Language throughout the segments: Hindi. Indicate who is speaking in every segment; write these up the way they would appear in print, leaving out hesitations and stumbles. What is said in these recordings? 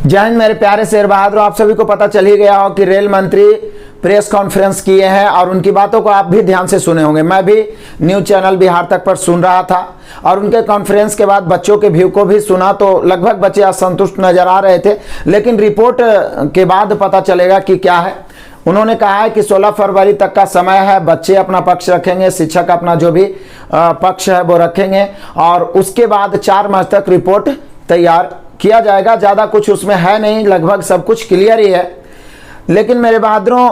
Speaker 1: जय हिंद मेरे प्यारे शेर बहादुर। आप सभी को पता चल ही गया हो कि रेल मंत्री प्रेस कॉन्फ्रेंस किए हैं और उनकी बातों को आप भी ध्यान से सुने होंगे। मैं भी न्यूज चैनल बिहार तक पर सुन रहा था और उनके कॉन्फ्रेंस के बाद बच्चों के व्यू को भी सुना तो लगभग बच्चे असंतुष्ट नजर आ रहे थे, लेकिन रिपोर्ट के बाद पता चलेगा कि क्या है। उन्होंने कहा है कि 16 फरवरी तक का समय है, बच्चे अपना पक्ष रखेंगे, शिक्षक अपना जो भी पक्ष है वो रखेंगे और उसके बाद 4 मार्च तक रिपोर्ट तैयार किया जाएगा। ज़्यादा कुछ उसमें है नहीं, लगभग सब कुछ क्लियर ही है। लेकिन मेरे बहादुरों,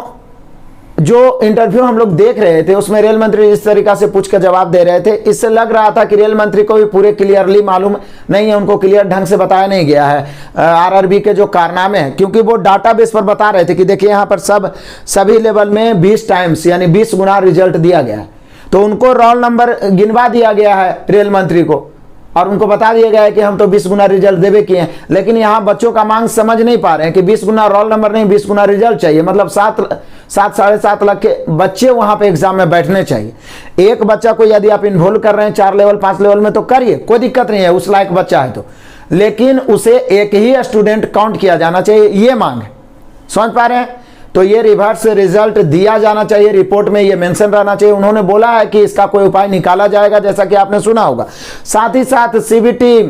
Speaker 1: जो इंटरव्यू हम लोग देख रहे थे उसमें रेल मंत्री जिस तरीका से पूछ कर जवाब दे रहे थे, इससे लग रहा था कि रेल मंत्री को भी पूरे क्लियरली मालूम नहीं है, उनको क्लियर ढंग से बताया नहीं गया है आरआरबी के जो कारनामे हैं। क्योंकि वो डाटाबेस पर बता रहे थे कि देखिए यहाँ पर सभी लेवल में 20 टाइम्स यानी 20 गुना रिजल्ट दिया गया है, तो उनको रोल नंबर गिनवा दिया गया है रेल मंत्री को और उनको बता दिया गया है कि हम तो 20 गुना रिजल्ट देवे किए हैं। लेकिन यहाँ बच्चों का मांग समझ नहीं पा रहे हैं कि 20 गुना रोल नंबर नहीं, 20 गुना रिजल्ट चाहिए। मतलब 7-7.5 लाख के बच्चे वहां पे एग्जाम में बैठने चाहिए। एक बच्चा को यदि आप इन्वॉल्व कर रहे हैं 4 लेवल 5 लेवल में तो करिए, कोई दिक्कत नहीं है, उस लायक बच्चा है तो, लेकिन उसे एक ही स्टूडेंट काउंट किया जाना चाहिए, ये मांग है। समझ पा रहे हैं? तो ये रिवर्स रिजल्ट दिया जाना चाहिए, रिपोर्ट में ये मेंशन रहना चाहिए। उन्होंने बोला है कि इसका कोई उपाय निकाला जाएगा, जैसा कि आपने सुना होगा। साथ ही साथ सीबीटी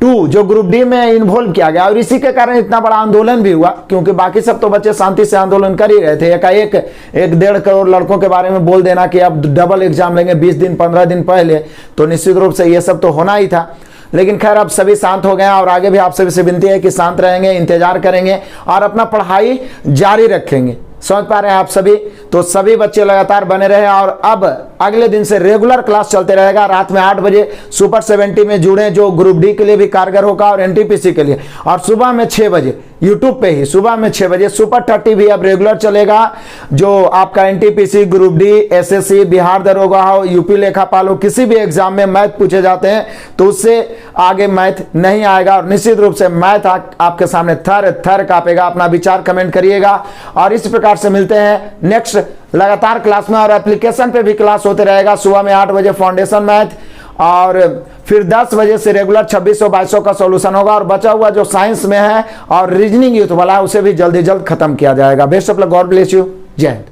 Speaker 1: 2 जो ग्रुप डी में इन्वॉल्व किया गया और इसी के कारण इतना बड़ा आंदोलन भी हुआ, क्योंकि बाकी सब तो बच्चे शांति से आंदोलन कर ही रहे थे। एकाएक 1.5 करोड़ लड़कों के बारे में बोल देना कि अब डबल एग्जाम लेंगे 20 दिन 15 दिन पहले, तो निश्चित रूप से ये सब तो होना ही था। लेकिन खैर अब सभी शांत हो गए हैं और आगे भी आप सभी से विनती है कि शांत रहेंगे, इंतजार करेंगे और अपना पढ़ाई जारी रखेंगे। समझ पा रहे हैं आप सभी? तो सभी बच्चे लगातार बने रहे और अब अगले दिन से रेगुलर क्लास चलते रहेगा। रात में 8 बजे सुपर 70 में जुड़े, जो ग्रुप डी के लिए भी कारगर होगा और एनटीपीसी के लिए, और सुबह में 6 बजे यूट्यूब पे ही सुबह में 6 बजे सुपर 30 भी अब रेगुलर चलेगा। जो आपका NTPC, group D, SSC, Bihar दरोगा हो, यूपी लेखापाल हो, किसी भी एग्जाम में मैथ पूछे जाते हैं तो उससे आगे मैथ नहीं आएगा और निश्चित रूप से मैथ आपके सामने थर कांपेगा। अपना विचार कमेंट करिएगा और इस प्रकार से मिलते हैं नेक्स्ट लगातार क्लास में। और एप्लीकेशन पे भी क्लास होते रहेगा। सुबह में 8 बजे फाउंडेशन मैथ और फिर 10 बजे से रेगुलर 2600-2200 का सॉल्यूशन होगा और बचा हुआ जो साइंस में है और रीजनिंग यूथ वाला है उसे भी जल्दी खत्म किया जाएगा। Best of luck, God bless you, जय हिंद।